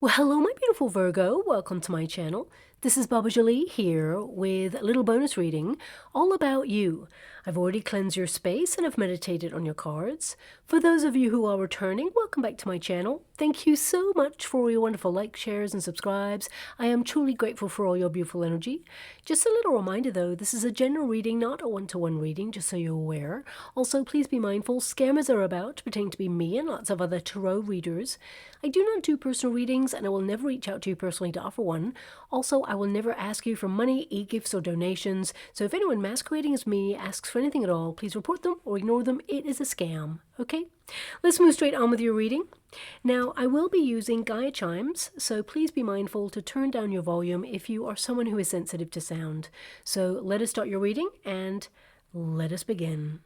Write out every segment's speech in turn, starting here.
Well, hello, my beautiful Virgo. Welcome to my channel. This is Baba Jolie here with a little bonus reading all about you. I've already cleansed your space and have meditated on your cards. For those of you who are returning, welcome back to my channel. Thank you so much for your wonderful likes, shares, and subscribes. I am truly grateful for all your beautiful energy. Just a little reminder though, this is a general reading, not a one-to-one reading, just so you're aware. Also, please be mindful, scammers are about, pretending to be me and lots of other tarot readers. I do not do personal readings and I will never reach out to you personally to offer one. Also, I will never ask you for money, e-gifts, or donations. So if anyone masquerading as me asks for anything at all, please report them or ignore them. It is a scam, okay? Let's move straight on with your reading. Now, I will be using Gaia chimes, so please be mindful to turn down your volume if you are someone who is sensitive to sound. So let us start your reading and let us begin.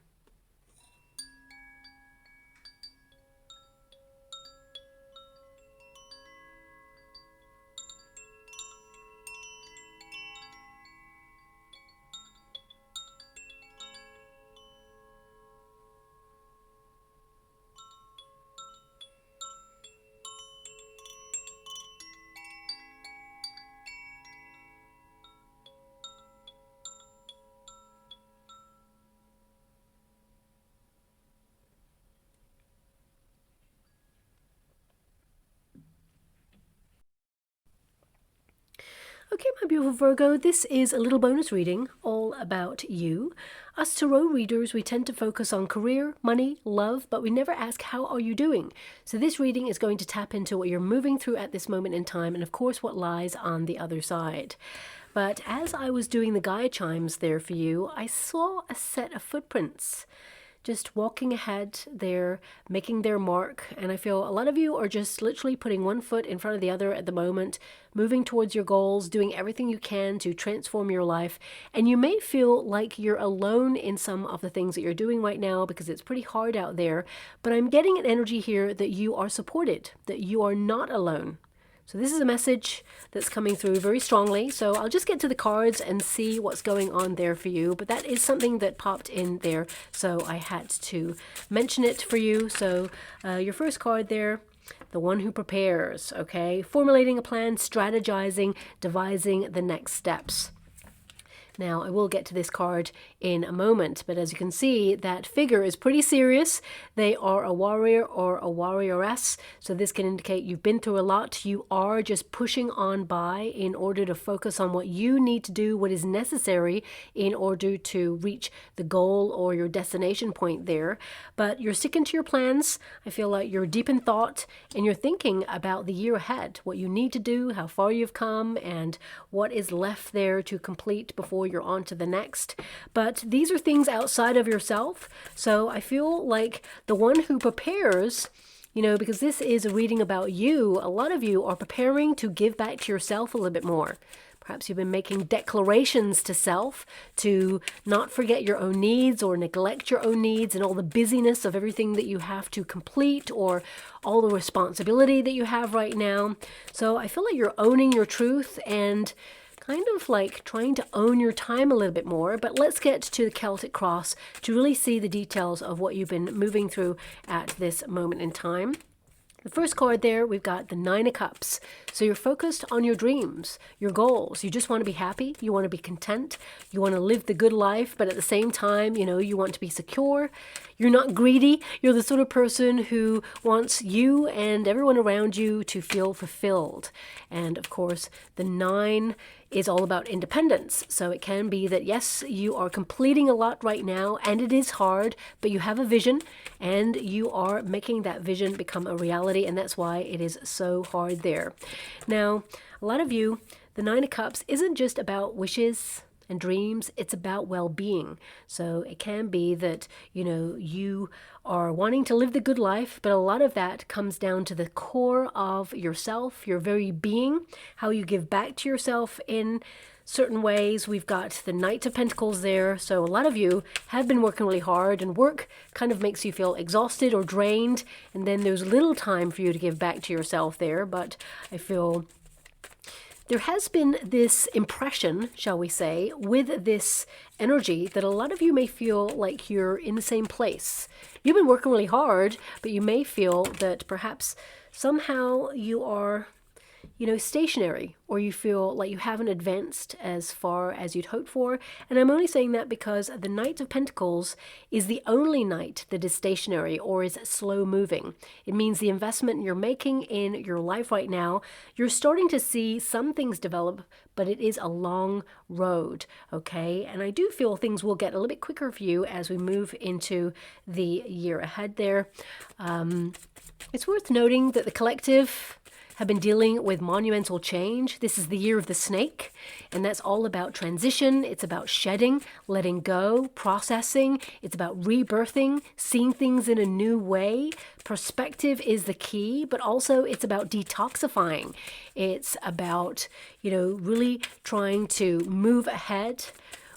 Okay, my beautiful Virgo, this is a little bonus reading all about you. Us tarot readers, we tend to focus on career, money, love, but we never ask, how are you doing? So this reading is going to tap into what you're moving through at this moment in time and, of course, what lies on the other side. But as I was doing the Gaia chimes there for you, I saw a set of footprints just walking ahead there, making their mark. And I feel a lot of you are just literally putting one foot in front of the other at the moment, moving towards your goals, doing everything you can to transform your life. And you may feel like you're alone in some of the things that you're doing right now because it's pretty hard out there. But I'm getting an energy here that you are supported, that you are not alone. So this is a message that's coming through very strongly. So I'll just get to the cards and see what's going on there for you. But that is something that popped in there, so I had to mention it for you. So your first card there, the one who prepares, okay? Formulating a plan, strategizing, devising the next steps. Now, I will get to this card in a moment, but as you can see, that figure is pretty serious. They are a warrior or a warrioress, so this can indicate you've been through a lot. You are just pushing on by in order to focus on what you need to do, what is necessary in order to reach the goal or your destination point there. But you're sticking to your plans. I feel like you're deep in thought and you're thinking about the year ahead, what you need to do, how far you've come, and what is left there to complete before you're on to the next. But these are things outside of yourself. So I feel like the one who prepares, you know, because this is a reading about you, a lot of you are preparing to give back to yourself a little bit more. Perhaps you've been making declarations to self to not forget your own needs or neglect your own needs and all the busyness of everything that you have to complete or all the responsibility that you have right now. So I feel like you're owning your truth and kind of like trying to own your time a little bit more. But let's get to the Celtic cross to really see the details of what you've been moving through at this moment in time. The first card there, we've got the Nine of Cups. So you're focused on your dreams, your goals. You just want to be happy. You want to be content. You want to live the good life, but at the same time, you know, you want to be secure. You're not greedy. You're the sort of person who wants you and everyone around you to feel fulfilled. And of course, the Nine is all about independence. So it can be that, yes, you are completing a lot right now and it is hard, but you have a vision and you are making that vision become a reality. And that's why it is so hard there. Now, a lot of you, the Nine of Cups isn't just about wishes and dreams, it's about well-being. So it can be that, you know, you are wanting to live the good life, but a lot of that comes down to the core of yourself, your very being, how you give back to yourself in certain ways. We've got the Knight of Pentacles there. So a lot of you have been working really hard and work kind of makes you feel exhausted or drained. And then there's little time for you to give back to yourself there. But I feel there has been this impression, shall we say, with this energy that a lot of you may feel like you're in the same place. You've been working really hard, but you may feel that perhaps somehow you are stationary, or you feel like you haven't advanced as far as you'd hoped for. And I'm only saying that because the Knight of Pentacles is the only knight that is stationary or is slow moving. It means the investment you're making in your life right now, you're starting to see some things develop, but it is a long road, okay? And I do feel things will get a little bit quicker for you as we move into the year ahead there. It's worth noting that the collective have been dealing with monumental change. This is the year of the snake, and that's all about transition. It's about shedding, letting go, processing. It's about rebirthing, seeing things in a new way. Perspective is the key, but also it's about detoxifying. It's about, really trying to move ahead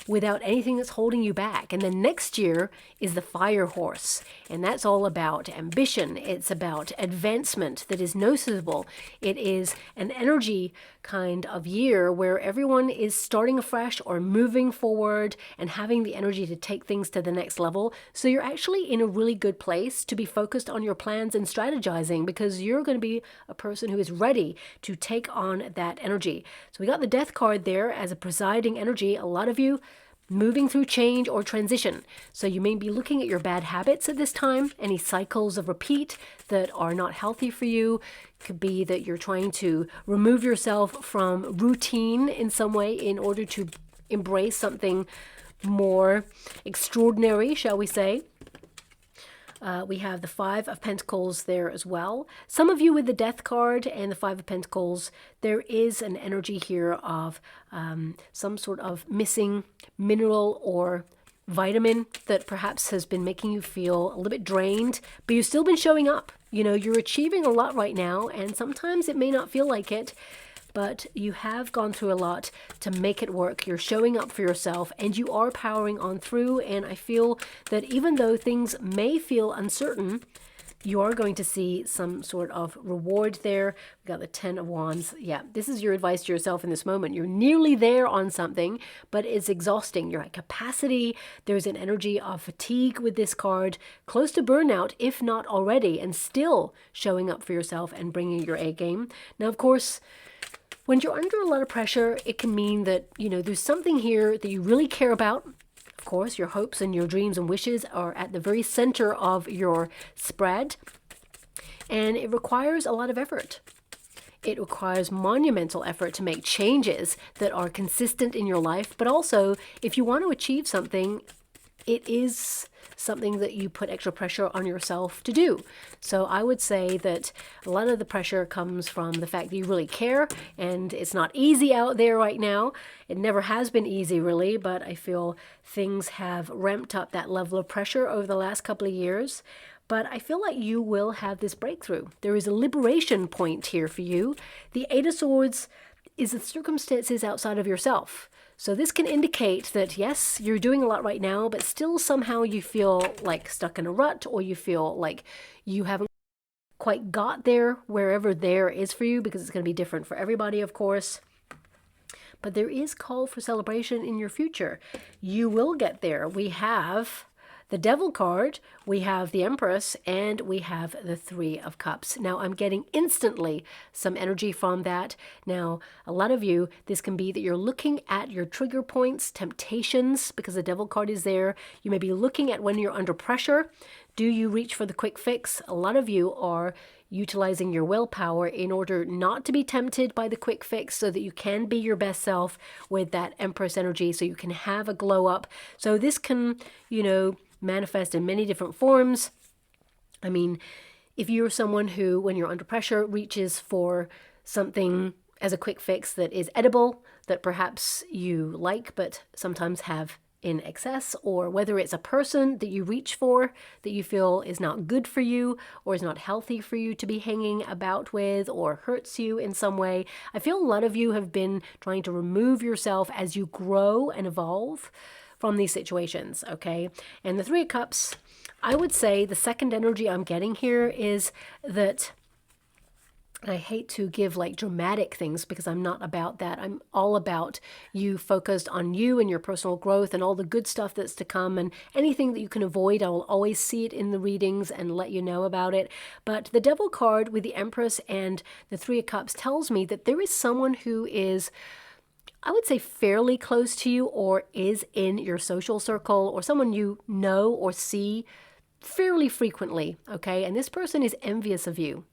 without anything that's holding you back. And then next year is the fire horse, and that's all about ambition. It's about advancement that is noticeable. It is an energy kind of year where everyone is starting afresh or moving forward and having the energy to take things to the next level. So you're actually in a really good place to be focused on your plans and strategizing, because you're going to be a person who is ready to take on that energy. So we got the Death card there as a presiding energy. A lot of you moving through change or transition. So you may be looking at your bad habits at this time, any cycles of repeat that are not healthy for you. Could be that you're trying to remove yourself from routine in some way in order to embrace something more extraordinary, shall we say. We have the Five of Pentacles there as well. Some of you with the Death card and the Five of Pentacles, there is an energy here of some sort of missing mineral or vitamin that perhaps has been making you feel a little bit drained, but you've still been showing up. You're achieving a lot right now, and sometimes it may not feel like it, but you have gone through a lot to make it work. You're showing up for yourself, and you are powering on through. And I feel that even though things may feel uncertain, you are going to see some sort of reward there. We got the Ten of Wands. Yeah, this is your advice to yourself in this moment. You're nearly there on something, but it's exhausting. You're at capacity. There's an energy of fatigue with this card, close to burnout, if not already, and still showing up for yourself and bringing your A game. Now, of course, when you're under a lot of pressure, it can mean that, there's something here that you really care about. Of course, your hopes and your dreams and wishes are at the very center of your spread. And it requires a lot of effort. It requires monumental effort to make changes that are consistent in your life. But also, if you want to achieve something, it is something that you put extra pressure on yourself to do. So I would say that a lot of the pressure comes from the fact that you really care, and it's not easy out there right now. It never has been easy, really, but I feel things have ramped up that level of pressure over the last couple of years. But I feel like you will have this breakthrough. There is a liberation point here for you. The Eight of Swords is the circumstances outside of yourself. So this can indicate that, yes, you're doing a lot right now, but still somehow you feel like stuck in a rut, or you feel like you haven't quite got there, wherever there is for you, because it's going to be different for everybody, of course. But there is call for celebration in your future. You will get there. We have the Devil card, we have the Empress, and we have the Three of Cups. Now, I'm getting instantly some energy from that. Now, a lot of you, this can be that you're looking at your trigger points, temptations, because the Devil card is there. You may be looking at when you're under pressure. Do you reach for the quick fix? A lot of you are utilizing your willpower in order not to be tempted by the quick fix, so that you can be your best self with that Empress energy, so you can have a glow up. So this can, manifest in many different forms. I mean, if you're someone who, when you're under pressure, reaches for something as a quick fix that is edible, that perhaps you like, but sometimes have in excess, or whether it's a person that you reach for that you feel is not good for you or is not healthy for you to be hanging about with, or hurts you in some way. I feel a lot of you have been trying to remove yourself as you grow and evolve from these situations, okay? And the Three of Cups, I would say the second energy I'm getting here is that And I hate to give like dramatic things because I'm not about that. I'm all about you focused on you and your personal growth and all the good stuff that's to come, and anything that you can avoid, I will always see it in the readings and let you know about it. But the Devil card with the Empress and the Three of Cups tells me that there is someone who is, I would say, fairly close to you or is in your social circle, or someone you know or see fairly frequently, okay? And this person is envious of you.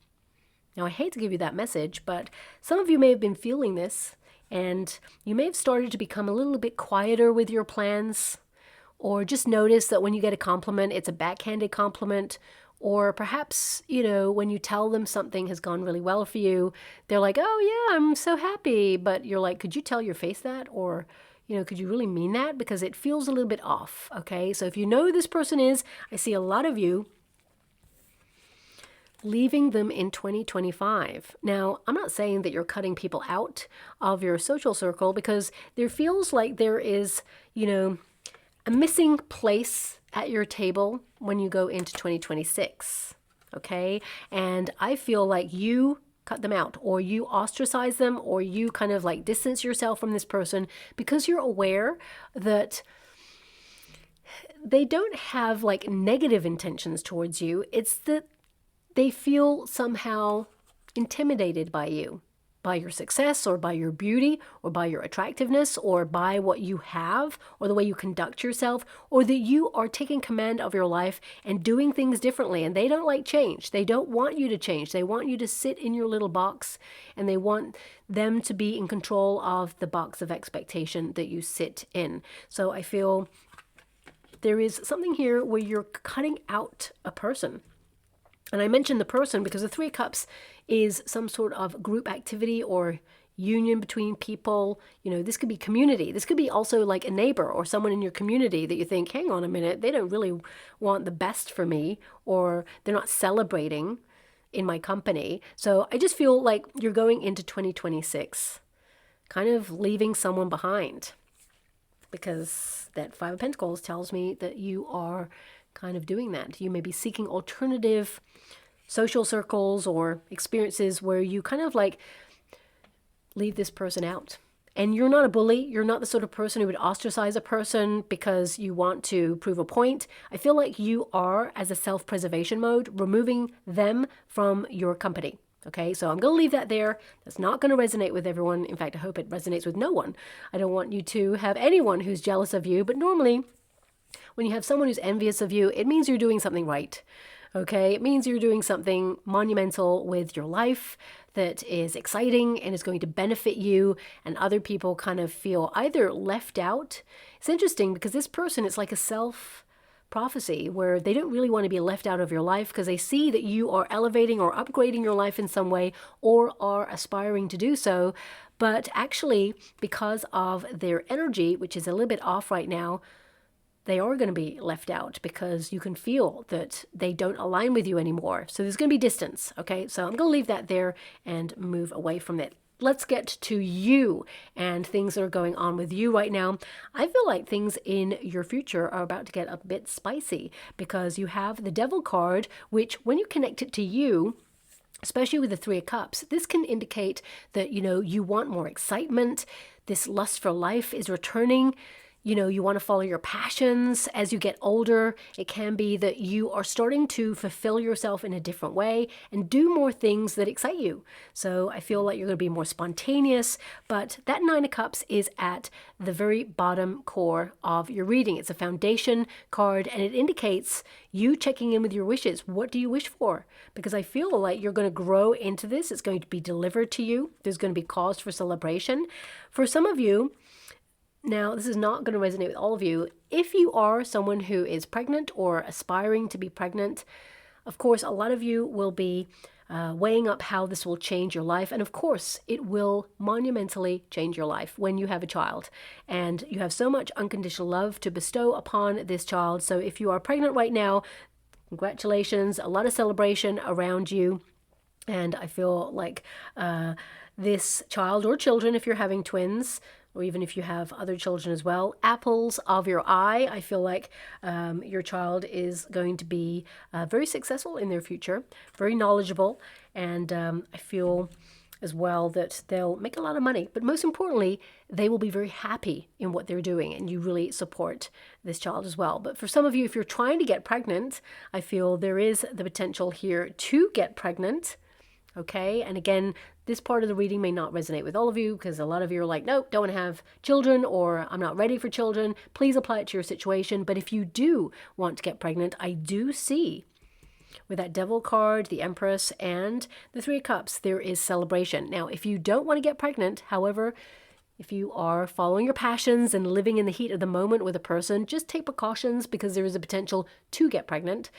Now, I hate to give you that message, but some of you may have been feeling this, and you may have started to become a little bit quieter with your plans, or just notice that when you get a compliment, it's a backhanded compliment, or perhaps, you know, when you tell them something has gone really well for you, they're like, oh yeah, I'm so happy, but you're like, could you tell your face that? Or, you know, could you really mean that? Because it feels a little bit off, okay? So if you know who this person is, I see a lot of you leaving them in 2025. Now, I'm not saying that you're cutting people out of your social circle, because there feels like there is, you know, a missing place at your table when you go into 2026, okay? And I feel like you cut them out, or you ostracize them, or you kind of like distance yourself from this person because you're aware that they don't have like negative intentions towards you. It's that they feel somehow intimidated by you, by your success, or by your beauty, or by your attractiveness, or by what you have, or the way you conduct yourself, or that you are taking command of your life and doing things differently. And they don't like change. They don't want you to change. They want you to sit in your little box, and they want them to be in control of the box of expectation that you sit in. So I feel there is something here where you're cutting out a person. And I mentioned the person because the Three of Cups is some sort of group activity or union between people. You know, this could be community. This could be also like a neighbor or someone in your community that you think, hang on a minute, they don't really want the best for me, or they're not celebrating in my company. So I just feel like you're going into 2026 kind of leaving someone behind, because that Five of Pentacles tells me that you are kind of doing that. You may be seeking alternative social circles or experiences where you kind of like leave this person out. And you're not a bully. You're not the sort of person who would ostracize a person because you want to prove a point. I feel like you are, as a self-preservation mode, removing them from your company. Okay, so I'm going to leave that there. That's not going to resonate with everyone. In fact, I hope it resonates with no one. I don't want you to have anyone who's jealous of you, but normally when you have someone who's envious of you, it means you're doing something right. Okay, it means you're doing something monumental with your life that is exciting and is going to benefit you, and other people kind of feel either left out. It's interesting because this person, it's like a self-prophecy where they don't really want to be left out of your life because they see that you are elevating or upgrading your life in some way, or are aspiring to do so. But actually, because of their energy, which is a little bit off right now, they are going to be left out because you can feel that they don't align with you anymore. So there's going to be distance, okay? So I'm going to leave that there and move away from it. Let's get to you and things that are going on with you right now. I feel like things in your future are about to get a bit spicy because you have the Devil card, which when you connect it to you, especially with the Three of Cups, this can indicate that, you know, you want more excitement. This lust for life is returning. You know, you want to follow your passions as you get older. It can be that you are starting to fulfill yourself in a different way and do more things that excite you. So I feel like you're going to be more spontaneous, but that Nine of Cups is at the very bottom core of your reading. It's a foundation card, and it indicates you checking in with your wishes. What do you wish for? Because I feel like you're going to grow into this. It's going to be delivered to you. There's going to be cause for celebration. For some of you, now, this is not going to resonate with all of you. If you are someone who is pregnant or aspiring to be pregnant, of course, a lot of you will be weighing up how this will change your life. And of course, it will monumentally change your life when you have a child. And you have so much unconditional love to bestow upon this child. So if you are pregnant right now, congratulations, a lot of celebration around you. And I feel like this child or children, if you're having twins, or even if you have other children as well, apples of your eye. I feel like your child is going to be very successful in their future, very knowledgeable, And I feel as well that they'll make a lot of money, but most importantly, they will be very happy in what they're doing, and you really support this child as well. But for some of you, if you're trying to get pregnant, I feel there is the potential here to get pregnant. Okay, and again, this part of the reading may not resonate with all of you, because a lot of you are like, nope, don't have children, or I'm not ready for children. Please apply it to your situation. But if you do want to get pregnant, I do see with that Devil card, the Empress, and the Three of Cups, there is celebration. Now, if you don't want to get pregnant, however, if you are following your passions and living in the heat of the moment with a person, just take precautions, because there is a potential to get pregnant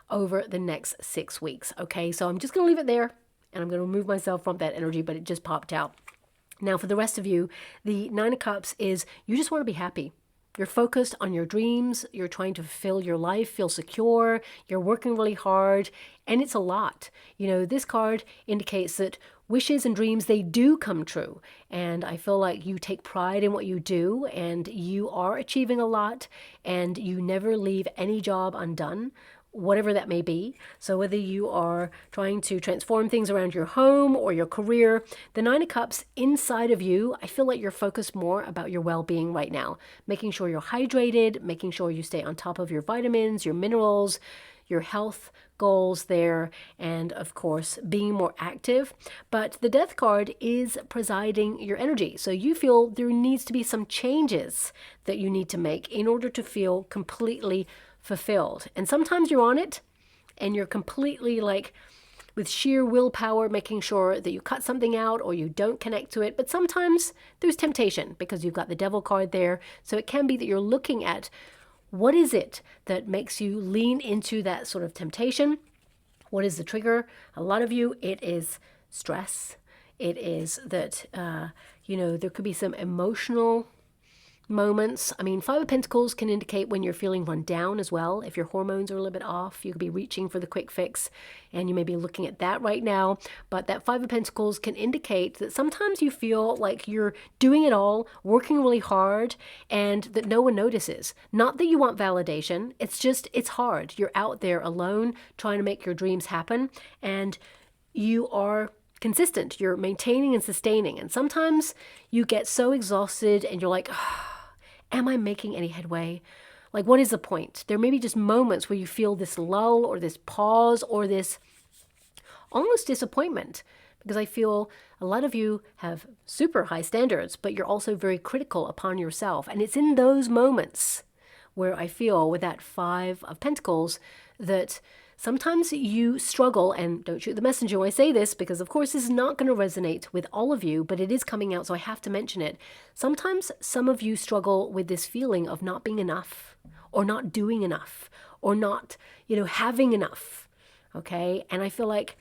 over the next 6 weeks. Okay, so I'm just going to leave it there, and I'm going to remove myself from that energy, but it just popped out. Now, for the rest of you, the Nine of Cups is you just want to be happy. You're focused on your dreams. You're trying to fulfill your life, feel secure. You're working really hard, and it's a lot. You know, this card indicates that wishes and dreams, they do come true. And I feel like you take pride in what you do, and you are achieving a lot, and you never leave any job undone, whatever that may be. So whether you are trying to transform things around your home or your career, the Nine of Cups inside of you, I feel like you're focused more about your well-being right now, making sure you're hydrated, making sure you stay on top of your vitamins, your minerals, your health goals there, and of course being more active. But the Death card is presiding your energy, so you feel there needs to be some changes that you need to make in order to feel completely fulfilled. And sometimes you're on it and you're completely like with sheer willpower making sure that you cut something out or you don't connect to it. But sometimes there's temptation because you've got the Devil card there. So it can be that you're looking at what is it that makes you lean into that sort of temptation. What is the trigger? A lot of you, it is stress. It is that, there could be some emotional moments. I mean, Five of Pentacles can indicate when you're feeling run down as well. If your hormones are a little bit off, you could be reaching for the quick fix, and you may be looking at that right now. But that Five of Pentacles can indicate that sometimes you feel like you're doing it all, working really hard, and that no one notices. Not that you want validation. It's just, it's hard. You're out there alone trying to make your dreams happen, and you are consistent. You're maintaining and sustaining. And sometimes you get so exhausted and you're like, am I making any headway? Like, what is the point? There may be just moments where you feel this lull or this pause or this almost disappointment, because I feel a lot of you have super high standards, but you're also very critical upon yourself. And it's in those moments where I feel with that Five of Pentacles that sometimes you struggle, and don't shoot the messenger when I say this, because of course this is not going to resonate with all of you, but it is coming out, so I have to mention it. Sometimes some of you struggle with this feeling of not being enough, or not doing enough, or not, having enough, okay? And I feel like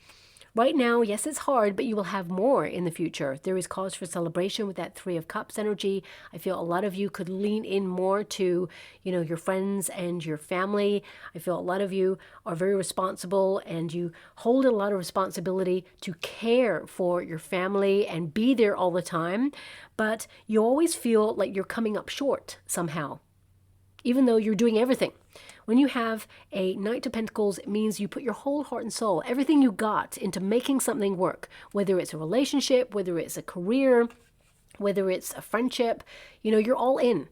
right now, yes, it's hard, but you will have more in the future. There is cause for celebration with that Three of Cups energy. I feel a lot of you could lean in more to, your friends and your family. I feel a lot of you are very responsible, and you hold a lot of responsibility to care for your family and be there all the time. But you always feel like you're coming up short somehow, even though you're doing everything. When you have a Knight of Pentacles, it means you put your whole heart and soul, everything you got, into making something work, whether it's a relationship, whether it's a career, whether it's a friendship, you're all in.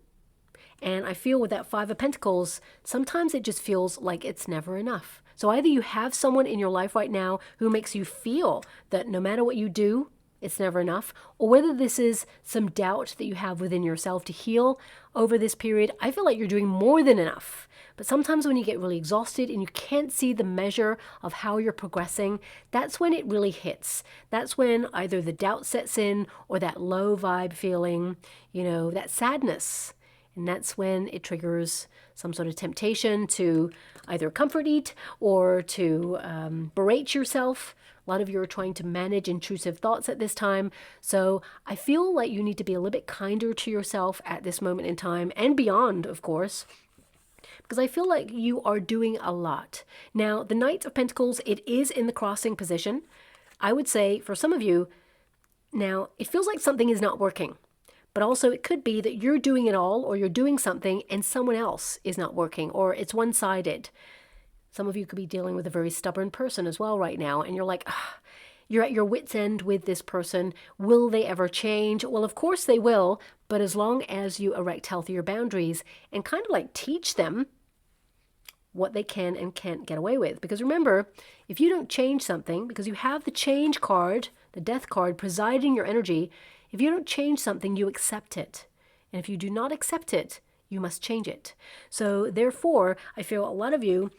And I feel with that Five of Pentacles, sometimes it just feels like it's never enough. So either you have someone in your life right now who makes you feel that no matter what you do, it's never enough, or whether this is some doubt that you have within yourself to heal over this period. I feel like you're doing more than enough. But sometimes when you get really exhausted and you can't see the measure of how you're progressing, that's when it really hits. That's when either the doubt sets in or that low vibe feeling, that sadness. And that's when it triggers some sort of temptation to either comfort eat or to berate yourself. A lot of you are trying to manage intrusive thoughts at this time. So I feel like you need to be a little bit kinder to yourself at this moment in time and beyond, of course, because I feel like you are doing a lot. Now, the Knight of Pentacles, it is in the crossing position. I would say for some of you, now it feels like something is not working. But also it could be that you're doing it all, or you're doing something and someone else is not working, or it's one-sided. Some of you could be dealing with a very stubborn person as well right now, and you're like, you're at your wit's end with this person. Will they ever change? Well, of course they will, but as long as you erect healthier boundaries and kind of like teach them what they can and can't get away with. Because remember, if you don't change something, because you have the change card, the death card presiding your energy, if you don't change something, you accept it. And if you do not accept it, you must change it. So therefore, I feel a lot of you,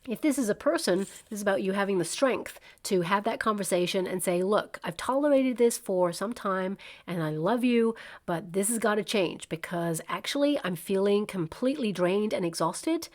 if this is a person, this is about you having the strength to have that conversation and say, look, I've tolerated this for some time and I love you, but this has got to change because actually I'm feeling completely drained and exhausted.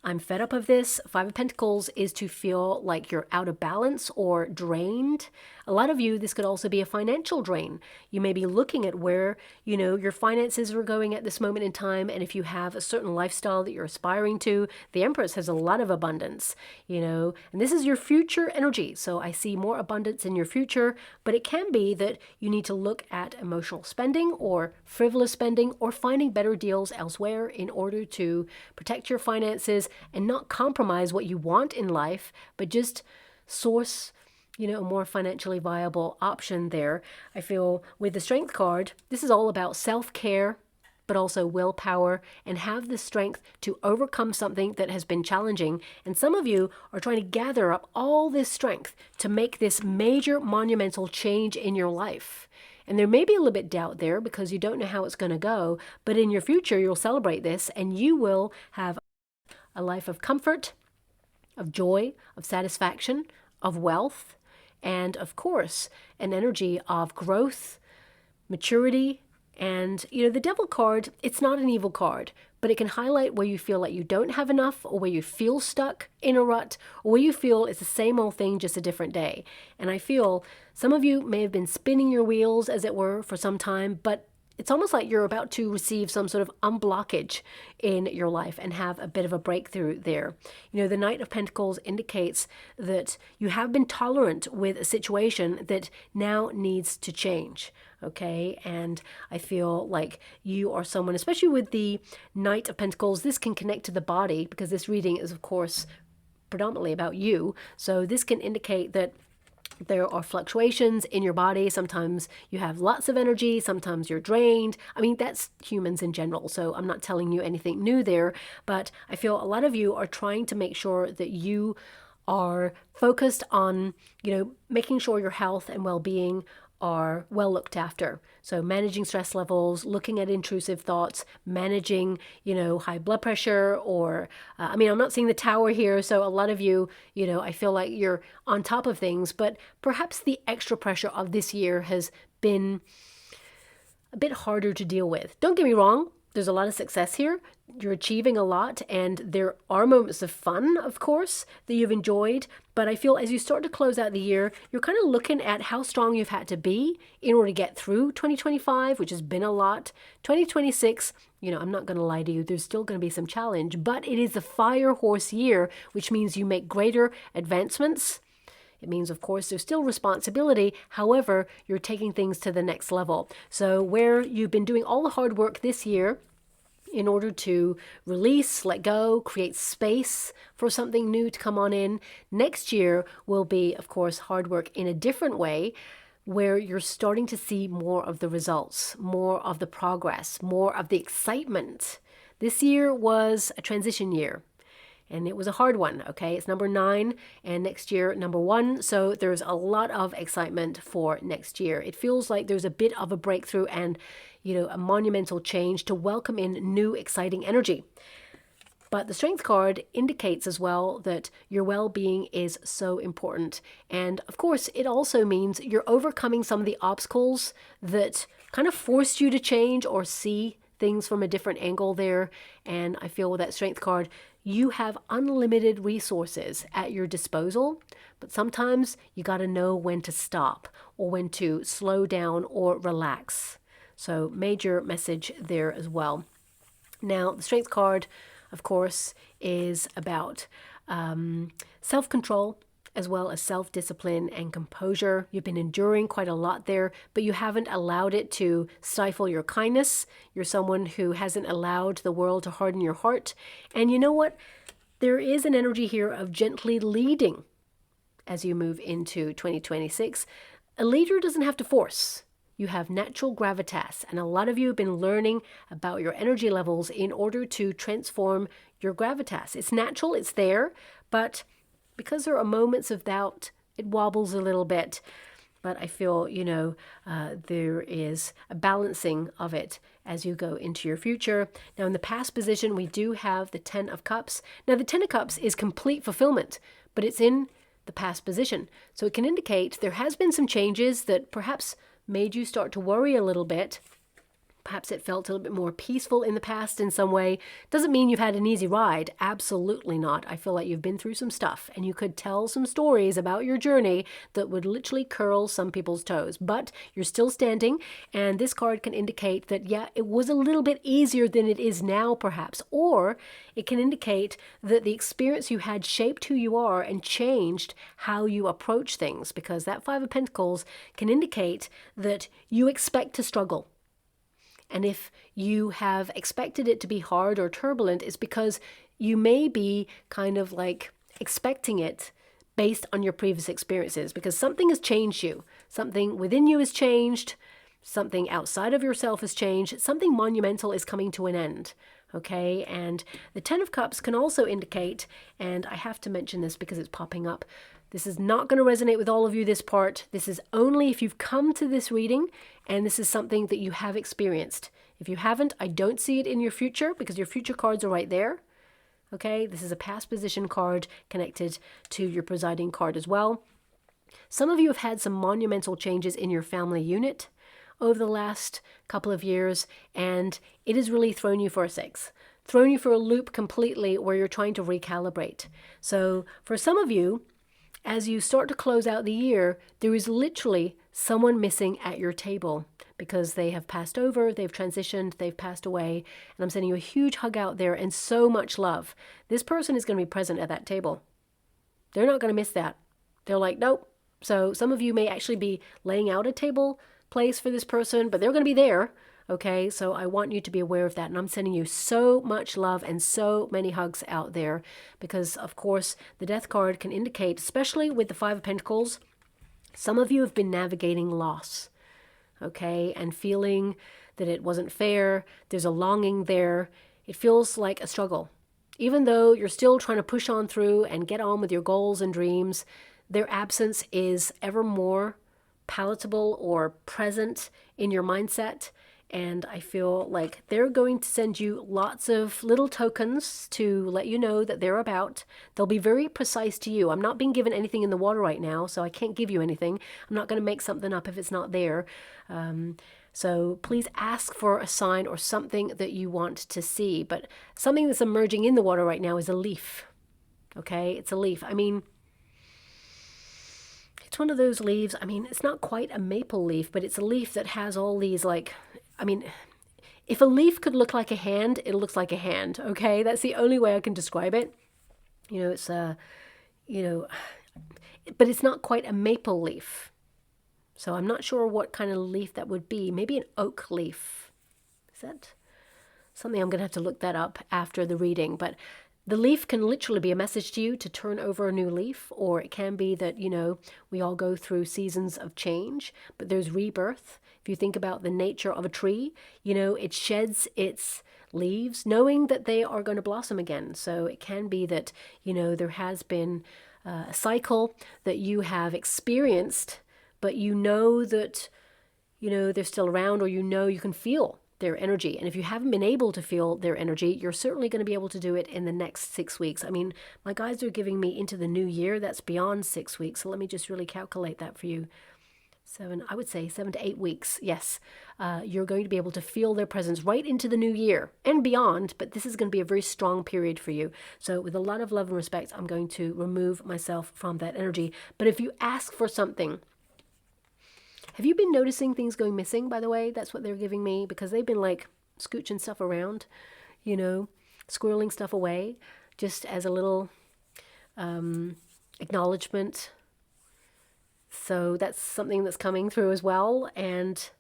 I'm fed up of this. Five of Pentacles is to feel like you're out of balance or drained. A lot of you, this could also be a financial drain. You may be looking at where, your finances are going at this moment in time. And if you have a certain lifestyle that you're aspiring to, the Empress has a lot of abundance, and this is your future energy. So I see more abundance in your future, but it can be that you need to look at emotional spending or frivolous spending or finding better deals elsewhere in order to protect your finances and not compromise what you want in life, but just source a more financially viable option there. I feel with the Strength card, this is all about self-care, but also willpower, and have the strength to overcome something that has been challenging. And some of you are trying to gather up all this strength to make this major monumental change in your life. And there may be a little bit doubt there because you don't know how it's going to go, but in your future, you'll celebrate this and you will have a life of comfort, of joy, of satisfaction, of wealth, and of course, an energy of growth, maturity, and the Devil card, it's not an evil card, but it can highlight where you feel like you don't have enough or where you feel stuck in a rut or where you feel it's the same old thing, just a different day. And I feel some of you may have been spinning your wheels, as it were, for some time, but it's almost like you're about to receive some sort of unblockage in your life and have a bit of a breakthrough there. The Knight of Pentacles indicates that you have been tolerant with a situation that now needs to change. Okay, and I feel like you are someone, especially with the Knight of Pentacles, this can connect to the body because this reading is, of course, predominantly about you. So this can indicate that there are fluctuations in your body. Sometimes you have lots of energy, sometimes you're drained. I mean, that's humans in general, so I'm not telling you anything new there, but I feel a lot of you are trying to make sure that you are focused on, making sure your health and well-being are well looked after. So managing stress levels, looking at intrusive thoughts, managing, high blood pressure or, I'm not seeing the tower here. So a lot of you, I feel like you're on top of things, but perhaps the extra pressure of this year has been a bit harder to deal with. Don't get me wrong. There's a lot of success here. You're achieving a lot, and there are moments of fun, of course, that you've enjoyed. But I feel as you start to close out the year, you're kind of looking at how strong you've had to be in order to get through 2025, which has been a lot. 2026, I'm not going to lie to you, there's still going to be some challenge, but it is the fire horse year, which means you make greater advancements. It means, of course, there's still responsibility. However, you're taking things to the next level. So where you've been doing all the hard work this year in order to release, let go, create space for something new to come on in, next year will be, of course, hard work in a different way, where you're starting to see more of the results, more of the progress, more of the excitement. This year was a transition year. And it was a hard one, okay? It's number 9, and next year, number 1. So there's a lot of excitement for next year. It feels like there's a bit of a breakthrough and, a monumental change to welcome in new, exciting energy. But the Strength card indicates as well that your well-being is so important. And of course, it also means you're overcoming some of the obstacles that kind of forced you to change or see things from a different angle there. And I feel with that Strength card, you have unlimited resources at your disposal, but sometimes you got to know when to stop or when to slow down or relax. So major message there as well. Now, the Strength card, of course, is about self-control as well as self-discipline and composure. You've been enduring quite a lot there, but you haven't allowed it to stifle your kindness. You're someone who hasn't allowed the world to harden your heart. And you know what? There is an energy here of gently leading as you move into 2026. A leader doesn't have to force. You have natural gravitas, and a lot of you have been learning about your energy levels in order to transform your gravitas. It's natural, it's there, but because there are moments of doubt, it wobbles a little bit. But I feel, there is a balancing of it as you go into your future. Now, in the past position, we do have the Ten of Cups. Now, the Ten of Cups is complete fulfillment, but it's in the past position. So it can indicate there has been some changes that perhaps made you start to worry a little bit. Perhaps it felt a little bit more peaceful in the past in some way. Doesn't mean you've had an easy ride. Absolutely not. I feel like you've been through some stuff, and you could tell some stories about your journey that would literally curl some people's toes. But you're still standing, and this card can indicate that, yeah, it was a little bit easier than it is now, perhaps. Or it can indicate that the experience you had shaped who you are and changed how you approach things, because that Five of Pentacles can indicate that you expect to struggle. And if you have expected it to be hard or turbulent, it's because you may be kind of like expecting it based on your previous experiences, because something has changed you. Something within you has changed. Something outside of yourself has changed. Something monumental is coming to an end. Okay, and the Ten of Cups can also indicate, and I have to mention this because it's popping up, this is not going to resonate with all of you, this part. This is only if you've come to this reading and this is something that you have experienced. If you haven't, I don't see it in your future because your future cards are right there. Okay, this is a past position card connected to your presiding card as well. Some of you have had some monumental changes in your family unit over the last couple of years, and it has really thrown you for a six. Thrown you for a loop completely where you're trying to recalibrate. So for some of you, as you start to close out the year, there is literally someone missing at your table because they have passed over, they've transitioned, they've passed away. And I'm sending you a huge hug out there and so much love. This person is going to be present at that table. They're not going to miss that. They're like, nope. So some of you may actually be laying out a table place for this person, but they're going to be there. Okay, so I want you to be aware of that. And I'm sending you so much love and so many hugs out there because, of course, the Death card can indicate, especially with the Five of Pentacles, some of you have been navigating loss, okay, and feeling that it wasn't fair. There's a longing there. It feels like a struggle. Even though you're still trying to push on through and get on with your goals and dreams, their absence is ever more palatable or present in your mindset. And I feel like they're going to send you lots of little tokens to let you know that they're about. They'll be very precise to you. I'm not being given anything in the water right now, so I can't give you anything. I'm not going to make something up if it's not there. So please ask for a sign or something that you want to see. But something that's emerging in the water right now is a leaf. Okay, it's a leaf. I mean, it's one of those leaves. I mean, it's not quite a maple leaf, but it's a leaf that has all these like, I mean, if a leaf could look like a hand, it looks like a hand, okay? That's the only way I can describe it. You know, it's but it's not quite a maple leaf. So I'm not sure what kind of leaf that would be. Maybe an oak leaf. Is that something? I'm going to have to look that up after the reading. But the leaf can literally be a message to you to turn over a new leaf, or it can be that, we all go through seasons of change, but there's rebirth. If you think about the nature of a tree, it sheds its leaves knowing that they are going to blossom again. So it can be that, there has been a cycle that you have experienced, but that, they're still around, or you can feel their energy. And if you haven't been able to feel their energy, you're certainly going to be able to do it in the next 6 weeks. I mean, my guides are giving me into the new year. That's beyond 6 weeks. So let me just really calculate that for you. I would say 7 to 8 weeks. Yes, you're going to be able to feel their presence right into the new year and beyond. But this is going to be a very strong period for you. So with a lot of love and respect, I'm going to remove myself from that energy. But if you ask for something, have you been noticing things going missing, by the way? That's what they're giving me, because they've been like scooching stuff around, squirreling stuff away, just as a little acknowledgement. So that's something that's coming through as well. And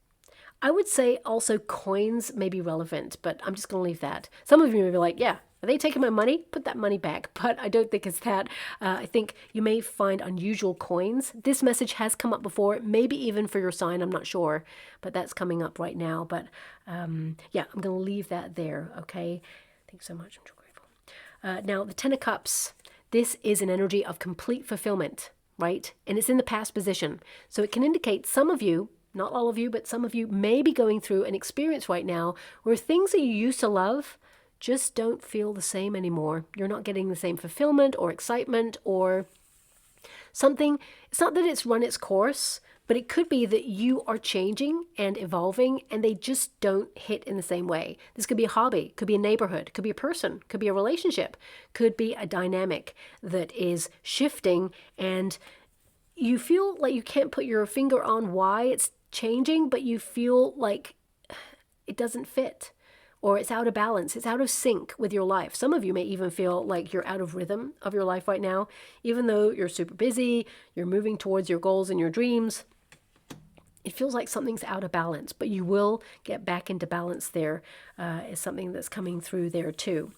I would say also coins may be relevant, but I'm just going to leave that. Some of you may be like, yeah, are they taking my money? Put that money back. But I don't think it's that. I think you may find unusual coins. This message has come up before, maybe even for your sign. I'm not sure, but that's coming up right now. But yeah, I'm going to leave that there. Okay. Thanks so much. I'm so grateful. Now, the Ten of Cups. This is an energy of complete fulfillment, right? And it's in the past position. So it can indicate some of you, not all of you, but some of you may be going through an experience right now where things that you used to love just don't feel the same anymore. You're not getting the same fulfillment or excitement or something. It's not that it's run its course, but it could be that you are changing and evolving and they just don't hit in the same way. This could be a hobby, could be a neighborhood, could be a person, could be a relationship, could be a dynamic that is shifting and you feel like you can't put your finger on why it's changing, but you feel like it doesn't fit or it's out of balance. It's out of sync with your life. Some of you may even feel like you're out of rhythm of your life right now, even though you're super busy, you're moving towards your goals and your dreams. It feels like something's out of balance, but you will get back into balance there. Is something that's coming through there too.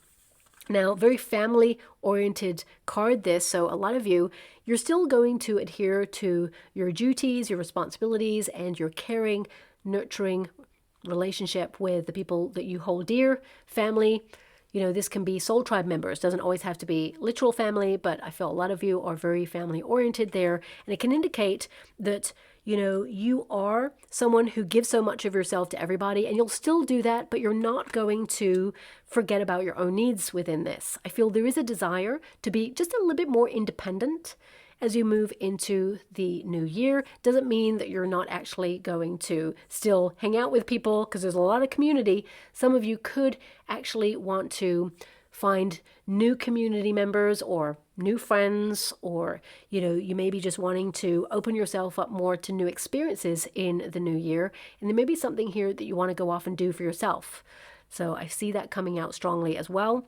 Now, very family-oriented card this, so a lot of you, you're still going to adhere to your duties, your responsibilities, and your caring, nurturing relationship with the people that you hold dear, family. You know, this can be soul tribe members. Doesn't always have to be literal family, but I feel a lot of you are very family-oriented there, and it can indicate that you know, you are someone who gives so much of yourself to everybody, and you'll still do that, but you're not going to forget about your own needs within this. I feel there is a desire to be just a little bit more independent as you move into the new year. Doesn't mean that you're not actually going to still hang out with people, because there's a lot of community. Some of you could actually want to find new community members or new friends, or, you know, you may be just wanting to open yourself up more to new experiences in the new year. And there may be something here that you want to go off and do for yourself. So I see that coming out strongly as well.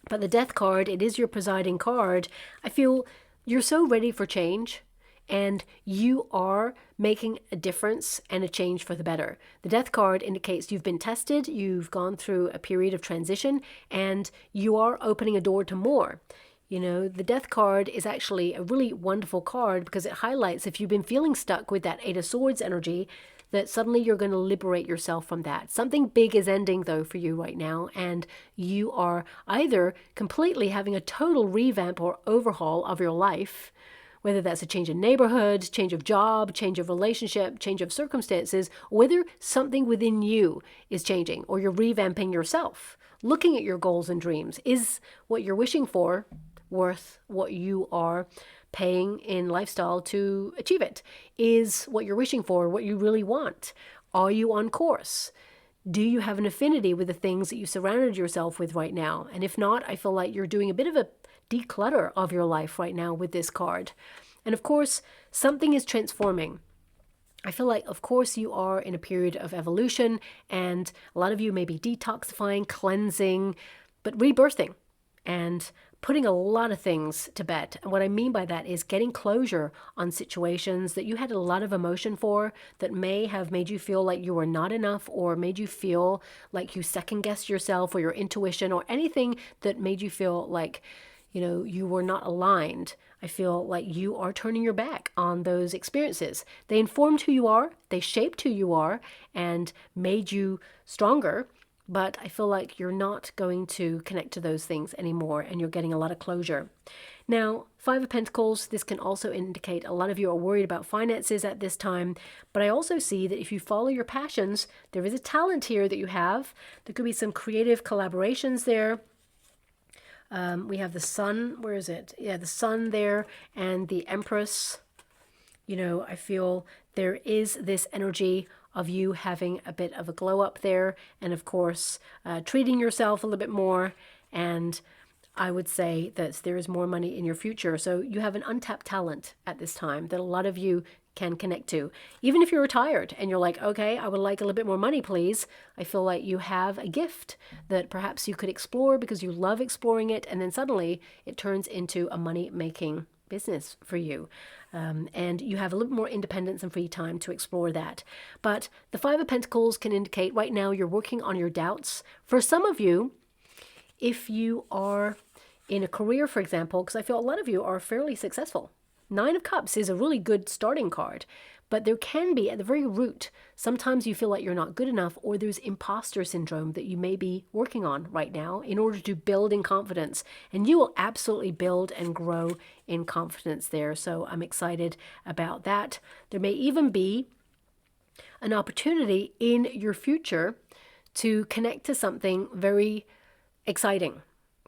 But the Death card, it is your presiding card. I feel you're so ready for change, and you are making a difference and a change for the better. The Death card indicates you've been tested, you've gone through a period of transition, and you are opening a door to more. You know, the Death card is actually a really wonderful card because it highlights if you've been feeling stuck with that Eight of Swords energy, that suddenly you're going to liberate yourself from that. Something big is ending though for you right now, and you are either completely having a total revamp or overhaul of your life, whether that's a change of neighborhood, change of job, change of relationship, change of circumstances, or whether something within you is changing or you're revamping yourself. Looking at your goals and dreams. Is what you're wishing for worth what you are paying in lifestyle to achieve it? Is what you're wishing for what you really want? Are you on course? Do you have an affinity with the things that you surrounded yourself with right now? And if not, I feel like you're doing a bit of a declutter of your life right now with this card. And of course, something is transforming. I feel like, of course, you are in a period of evolution, and a lot of you may be detoxifying, cleansing, but rebirthing and putting a lot of things to bed. And what I mean by that is getting closure on situations that you had a lot of emotion for, that may have made you feel like you were not enough, or made you feel like you second-guessed yourself or your intuition, or anything that made you feel like, you know, you were not aligned. I feel like you are turning your back on those experiences. They informed who you are, they shaped who you are, and made you stronger. But I feel like you're not going to connect to those things anymore, and you're getting a lot of closure. Now, Five of Pentacles, this can also indicate a lot of you are worried about finances at this time. But I also see that if you follow your passions, there is a talent here that you have. There could be some creative collaborations there. We have the Sun. Where is it? Yeah, the Sun there, and the Empress. You know, I feel there is this energy of you having a bit of a glow up there, and of course, treating yourself a little bit more. And I would say that there is more money in your future. So you have an untapped talent at this time that a lot of you can connect to. Even if you're retired and you're like, okay, I would like a little bit more money, please. I feel like you have a gift that perhaps you could explore because you love exploring it. And then suddenly it turns into a money-making business for you. And you have a little more independence and free time to explore that. But the Five of Pentacles can indicate right now you're working on your doubts. For some of you, if you are in a career, for example, because I feel a lot of you are fairly successful. Nine of Cups is a really good starting card, but there can be at the very root, sometimes you feel like you're not good enough, or there's imposter syndrome that you may be working on right now in order to build in confidence. And you will absolutely build and grow in confidence there. So I'm excited about that. There may even be an opportunity in your future to connect to something very exciting.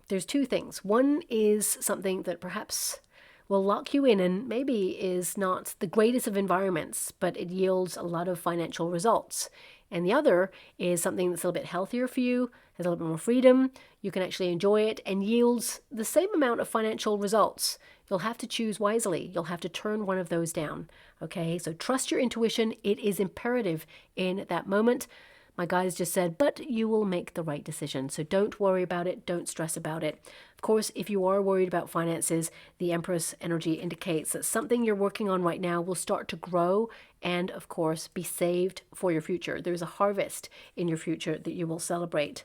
There's two things. One is something that perhaps will lock you in and maybe is not the greatest of environments, but it yields a lot of financial results. And the other is something that's a little bit healthier for you, has a little bit more freedom, you can actually enjoy it, and yields the same amount of financial results. You'll have to choose wisely. You'll have to turn one of those down. Okay, so trust your intuition. It is imperative in that moment. My guides just said, but you will make the right decision. So don't worry about it. Don't stress about it. Of course, if you are worried about finances, the Empress energy indicates that something you're working on right now will start to grow and, of course, be saved for your future. There's a harvest in your future that you will celebrate.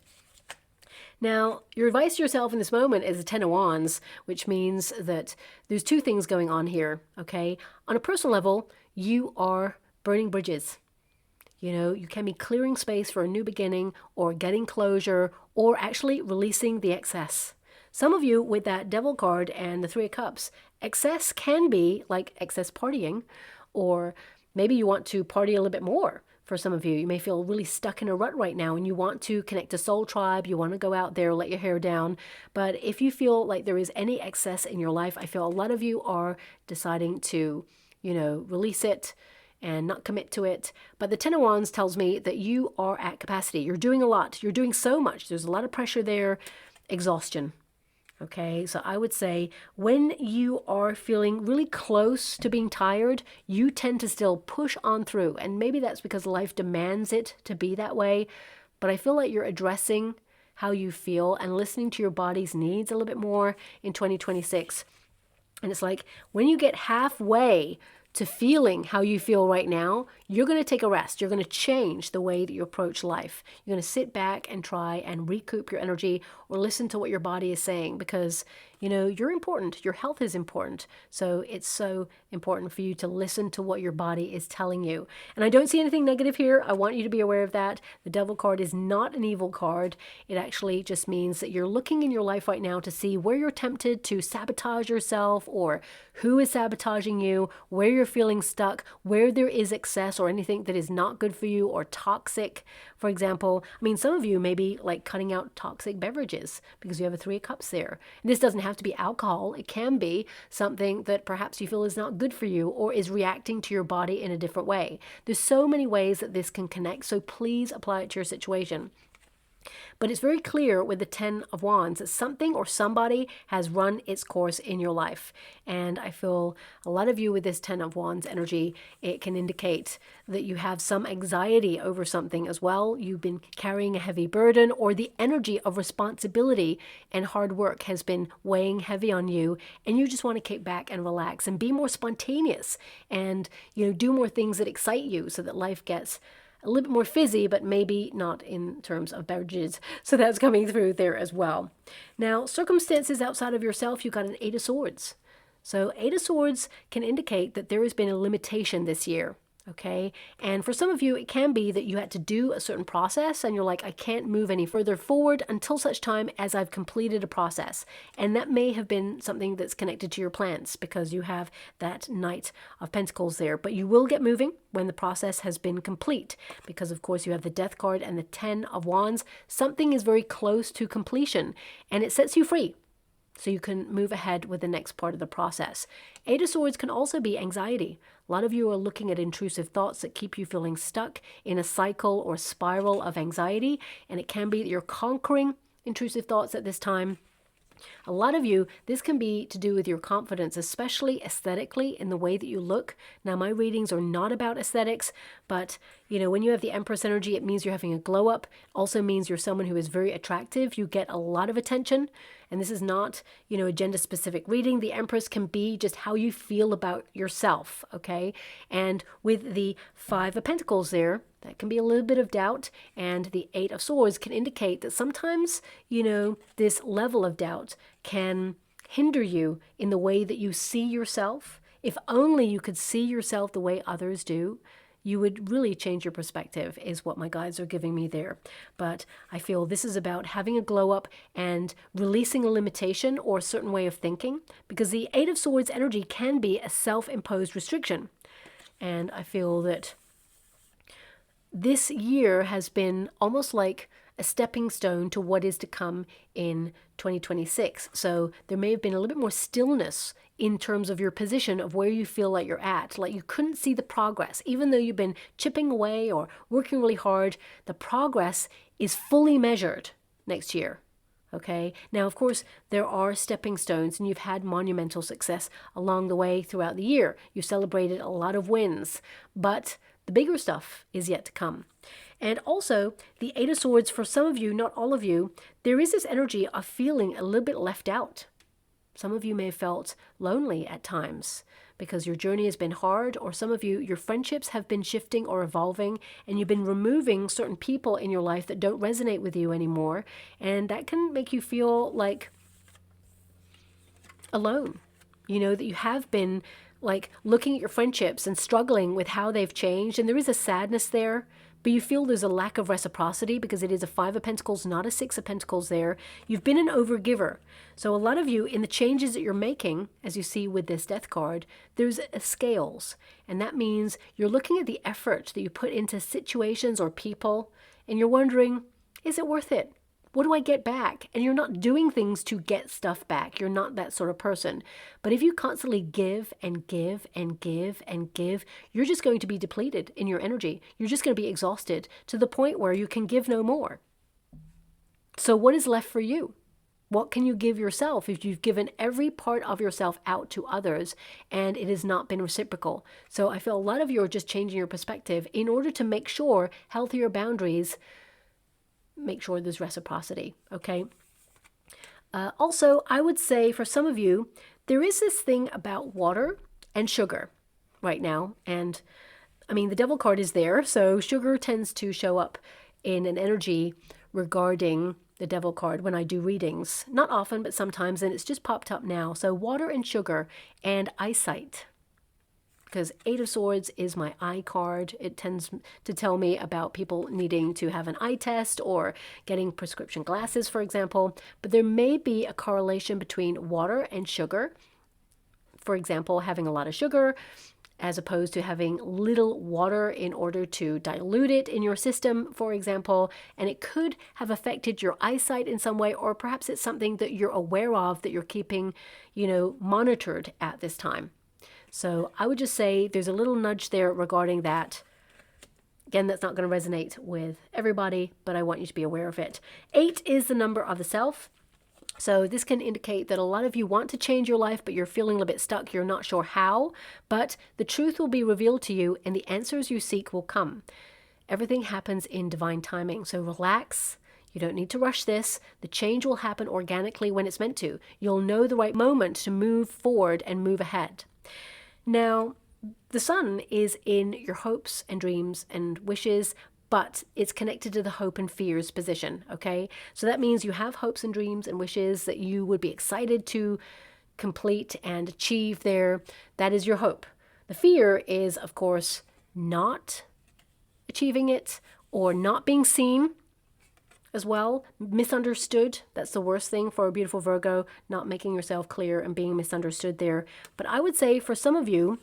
Now, your advice to yourself in this moment is the Ten of Wands, which means that there's two things going on here, okay? On a personal level, you are burning bridges. You know, you can be clearing space for a new beginning or getting closure or actually releasing the excess. Some of you with that Devil card and the Three of Cups, excess can be like excess partying, or maybe you want to party a little bit more. For some of you, you may feel really stuck in a rut right now and you want to connect to Soul Tribe, you want to go out there, let your hair down. But if you feel like there is any excess in your life, I feel a lot of you are deciding to, release it and not commit to it. But the Ten of Wands tells me that you are at capacity. You're doing a lot. You're doing so much. There's a lot of pressure there. Exhaustion. Okay, so I would say when you are feeling really close to being tired, you tend to still push on through. And maybe that's because life demands it to be that way. But I feel like you're addressing how you feel and listening to your body's needs a little bit more in 2026. And it's like when you get halfway to feeling how you feel right now, you're going to take a rest. You're going to change the way that you approach life. You're going to sit back and try and recoup your energy or listen to what your body is saying because, you're important. Your health is important. So it's so important for you to listen to what your body is telling you. And I don't see anything negative here. I want you to be aware of that. The Devil card is not an evil card. It actually just means that you're looking in your life right now to see where you're tempted to sabotage yourself or who is sabotaging you, where you're feeling stuck, where there is excess or anything that is not good for you or toxic. For example, some of you may be like cutting out toxic beverages because you have a Three of Cups there. And this doesn't have to be alcohol. It can be something that perhaps you feel is not good for you or is reacting to your body in a different way. There's so many ways that this can connect, so please apply it to your situation. But it's very clear with the Ten of Wands that something or somebody has run its course in your life. And I feel a lot of you with this Ten of Wands energy, it can indicate that you have some anxiety over something as well. You've been carrying a heavy burden, or the energy of responsibility and hard work has been weighing heavy on you. And you just want to kick back and relax and be more spontaneous and, do more things that excite you so that life gets a little bit more fizzy, but maybe not in terms of beverages. So that's coming through there as well. Now, circumstances outside of yourself, you got an Eight of Swords. So Eight of Swords can indicate that there has been a limitation this year. Okay. And for some of you, it can be that you had to do a certain process and you're like, I can't move any further forward until such time as I've completed a process. And that may have been something that's connected to your plans because you have that Knight of Pentacles there. But you will get moving when the process has been complete because, of course, you have the Death card and the Ten of Wands. Something is very close to completion and it sets you free. So you can move ahead with the next part of the process. Eight of Swords can also be anxiety. A lot of you are looking at intrusive thoughts that keep you feeling stuck in a cycle or spiral of anxiety. And it can be that you're conquering intrusive thoughts at this time. A lot of you, this can be to do with your confidence, especially aesthetically in the way that you look. Now, my readings are not about aesthetics, but when you have the Empress energy, it means you're having a glow up. Also means you're someone who is very attractive. You get a lot of attention. And this is not, you know, a gender-specific reading. The Empress can be just how you feel about yourself, okay? And with the Five of Pentacles there, that can be a little bit of doubt. And the Eight of Swords can indicate that sometimes, you know, this level of doubt can hinder you in the way that you see yourself. If only you could see yourself the way others do, you would really change your perspective, is what my guides are giving me there. But I feel this is about having a glow up and releasing a limitation or a certain way of thinking, because the Eight of Swords energy can be a self-imposed restriction. And I feel that this year has been almost like a stepping stone to what is to come in 2026. So there may have been a little bit more stillness in terms of your position of where you feel like you're at. Like you couldn't see the progress. Even though you've been chipping away or working really hard, the progress is fully measured next year. Okay. Now, of course, there are stepping stones and you've had monumental success along the way throughout the year. You celebrated a lot of wins, but the bigger stuff is yet to come. And also, the Eight of Swords, for some of you, not all of you, there is this energy of feeling a little bit left out. Some of you may have felt lonely at times because your journey has been hard, or some of you, your friendships have been shifting or evolving, and you've been removing certain people in your life that don't resonate with you anymore, and that can make you feel like alone. You know, that you have been like looking at your friendships and struggling with how they've changed, and there is a sadness there. But you feel there's a lack of reciprocity because it is a Five of Pentacles, not a Six of Pentacles there. You've been an overgiver. So a lot of you, in the changes that you're making, as you see with this Death card, there's scales. And that means you're looking at the effort that you put into situations or people, and you're wondering, is it worth it? What do I get back? And you're not doing things to get stuff back. You're not that sort of person. But if you constantly give and give and give and give, you're just going to be depleted in your energy. You're just going to be exhausted to the point where you can give no more. So what is left for you? What can you give yourself if you've given every part of yourself out to others and it has not been reciprocal? So I feel a lot of you are just changing your perspective in order to make sure healthier boundaries, make sure there's reciprocity, okay? Also, I would say for some of you, there is this thing about water and sugar right now. And I mean, the Devil card is there, so sugar tends to show up in an energy regarding the Devil card when I do readings. Not often, but sometimes, and it's just popped up now. So water and sugar and eyesight. Because Eight of Swords is my eye card. It tends to tell me about people needing to have an eye test or getting prescription glasses, for example. But there may be a correlation between water and sugar. For example, having a lot of sugar as opposed to having little water in order to dilute it in your system, for example. And it could have affected your eyesight in some way, or perhaps it's something that you're aware of that you're keeping, you know, monitored at this time. So I would just say there's a little nudge there regarding that. Again, that's not going to resonate with everybody, but I want you to be aware of it. 8 is the number of the self. So this can indicate that a lot of you want to change your life, but you're feeling a bit stuck. You're not sure how, but the truth will be revealed to you and the answers you seek will come. Everything happens in divine timing. So relax. You don't need to rush this. The change will happen organically when it's meant to. You'll know the right moment to move forward and move ahead. Now, the sun is in your hopes and dreams and wishes, but it's connected to the hope and fears position, okay? So that means you have hopes and dreams and wishes that you would be excited to complete and achieve there. That is your hope. The fear is, of course, not achieving it or not being seen as well. Misunderstood. That's the worst thing for a beautiful Virgo, not making yourself clear and being misunderstood there. But I would say for some of you,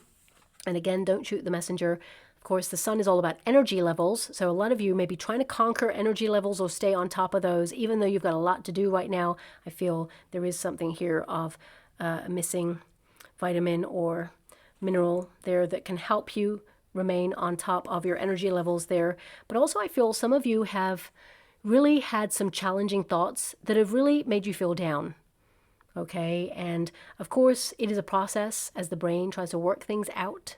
and again, don't shoot the messenger, of course, the sun is all about energy levels. So a lot of you may be trying to conquer energy levels or stay on top of those, even though you've got a lot to do right now. I feel there is something here of a missing vitamin or mineral there that can help you remain on top of your energy levels there. But also I feel some of you have really had some challenging thoughts that have really made you feel down. Okay, and of course it is a process as the brain tries to work things out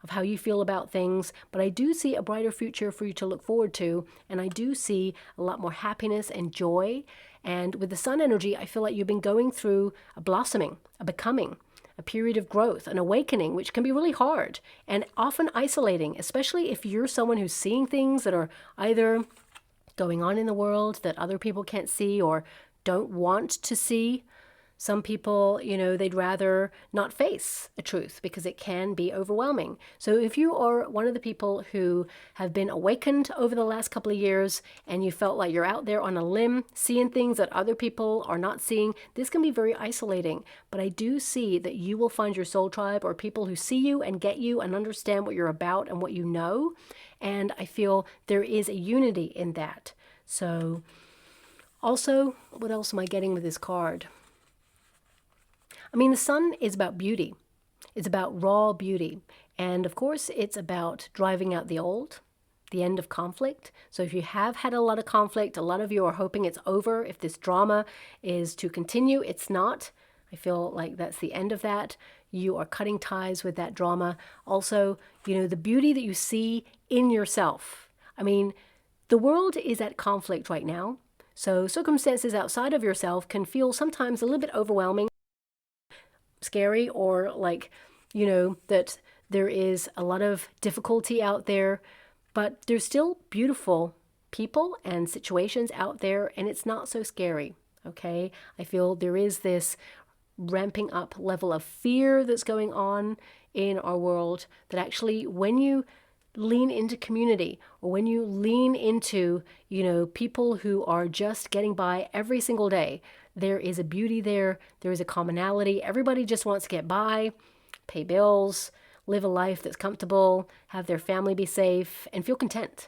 of how you feel about things, but I do see a brighter future for you to look forward to, and I do see a lot more happiness and joy And with the sun energy, I feel like you've been going through a blossoming, a becoming, a period of growth, an awakening, which can be really hard and often isolating, especially if you're someone who's seeing things that are either going on in the world that other people can't see or don't want to see. Some people, they'd rather not face a truth because it can be overwhelming. So if you are one of the people who have been awakened over the last couple of years and you felt like you're out there on a limb, seeing things that other people are not seeing, this can be very isolating. But I do see that you will find your soul tribe or people who see you and get you and understand what you're about and what you know. And I feel there is a unity in that. So also, what else am I getting with this card? I mean, the sun is about beauty. It's about raw beauty. And of course, it's about driving out the old, the end of conflict. So if you have had a lot of conflict, a lot of you are hoping it's over. If this drama is to continue, it's not. I feel like that's the end of that. You are cutting ties with that drama. Also, the beauty that you see in yourself. I mean, the world is at conflict right now. So circumstances outside of yourself can feel sometimes a little bit overwhelming, scary, or like, that there is a lot of difficulty out there, but there's still beautiful people and situations out there, and it's not so scary, okay? I feel there is this ramping up level of fear that's going on in our world that actually, when you lean into community, or when you lean into, people who are just getting by every single day, there is a beauty there. There is a commonality. Everybody just wants to get by, pay bills, live a life that's comfortable, have their family be safe, and feel content.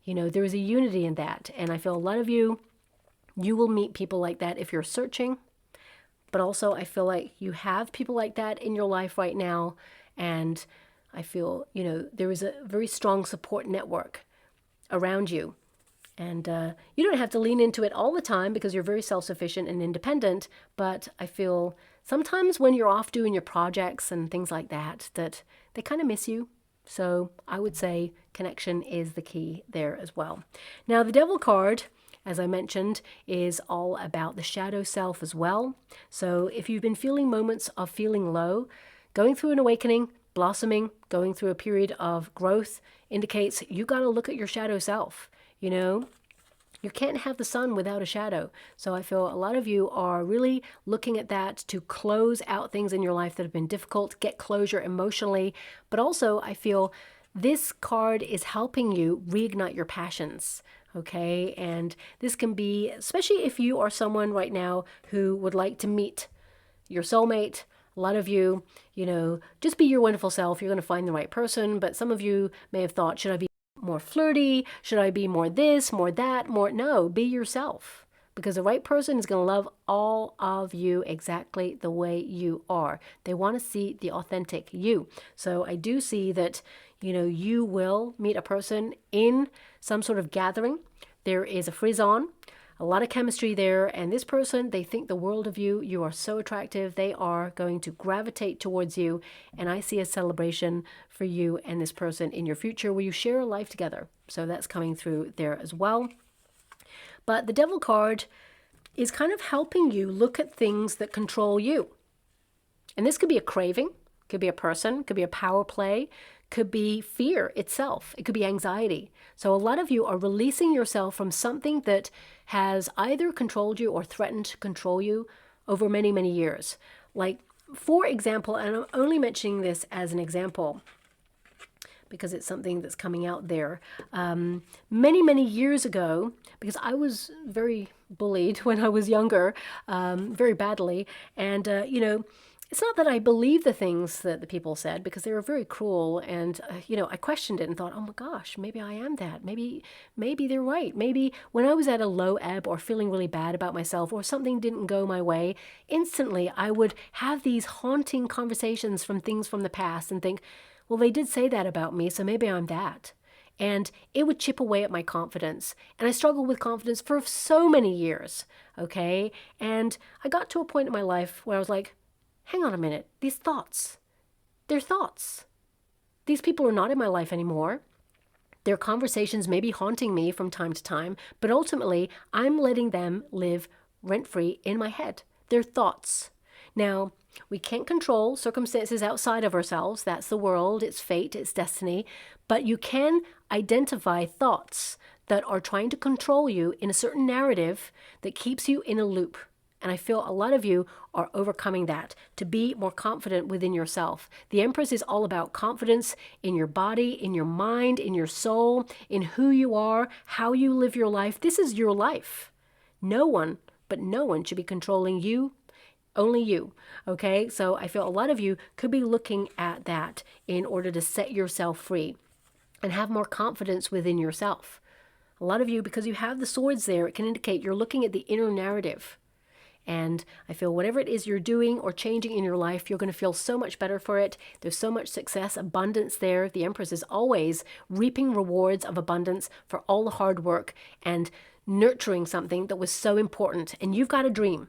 There is a unity in that. And I feel a lot of you will meet people like that if you're searching. But also, I feel like you have people like that in your life right now. And I feel, there is a very strong support network around you. And you don't have to lean into it all the time because you're very self-sufficient and independent. But I feel sometimes when you're off doing your projects and things like that, that they kind of miss you. So I would say connection is the key there as well. Now, the Devil card, as I mentioned, is all about the shadow self as well. So if you've been feeling moments of feeling low, going through an awakening, blossoming, going through a period of growth indicates you got to look at your shadow self. You can't have the sun without a shadow. So I feel a lot of you are really looking at that to close out things in your life that have been difficult, get closure emotionally. But also I feel this card is helping you reignite your passions. Okay, and this can be, especially if you are someone right now who would like to meet your soulmate. A lot of you, just be your wonderful self. You're going to find the right person. But some of you may have thought, should I be more flirty? Should I be more this, more that, more? No, be yourself. Because the right person is going to love all of you exactly the way you are. They want to see the authentic you. So I do see that, you will meet a person in some sort of gathering. There is a frisson, a lot of chemistry there. And this person, they think the world of you. You are so attractive. They are going to gravitate towards you. And I see a celebration for you and this person in your future where you share a life together. So that's coming through there as well. But the Devil card is kind of helping you look at things that control you. And this could be a craving, could be a person, could be a power play, could be fear itself. It could be anxiety. So a lot of you are releasing yourself from something that has either controlled you or threatened to control you over many, many years. Like, for example, and I'm only mentioning this as an example because it's something that's coming out there. Many, many years ago, because I was very bullied when I was younger, very badly. And, it's not that I believe the things that the people said because they were very cruel. And, I questioned it and thought, oh my gosh, maybe I am that. Maybe they're right. Maybe when I was at a low ebb or feeling really bad about myself or something didn't go my way, instantly I would have these haunting conversations from things from the past and think, well, they did say that about me, so maybe I'm that. And it would chip away at my confidence. And I struggled with confidence for so many years, okay? And I got to a point in my life where I was like, hang on a minute, these thoughts, they're thoughts. These people are not in my life anymore. Their conversations may be haunting me from time to time, but ultimately, I'm letting them live rent-free in my head. They're thoughts. Now, we can't control circumstances outside of ourselves. That's the world, it's fate, it's destiny. But you can identify thoughts that are trying to control you in a certain narrative that keeps you in a loop. And I feel a lot of you are overcoming that to be more confident within yourself. The Empress is all about confidence in your body, in your mind, in your soul, in who you are, how you live your life. This is your life. No one should be controlling you. Only you. Okay? So I feel a lot of you could be looking at that in order to set yourself free and have more confidence within yourself. A lot of you, because you have the swords there, it can indicate you're looking at the inner narrative. And I feel whatever it is you're doing or changing in your life, you're going to feel so much better for it. There's so much success, abundance there. The Empress is always reaping rewards of abundance for all the hard work and nurturing something that was so important. And you've got a dream.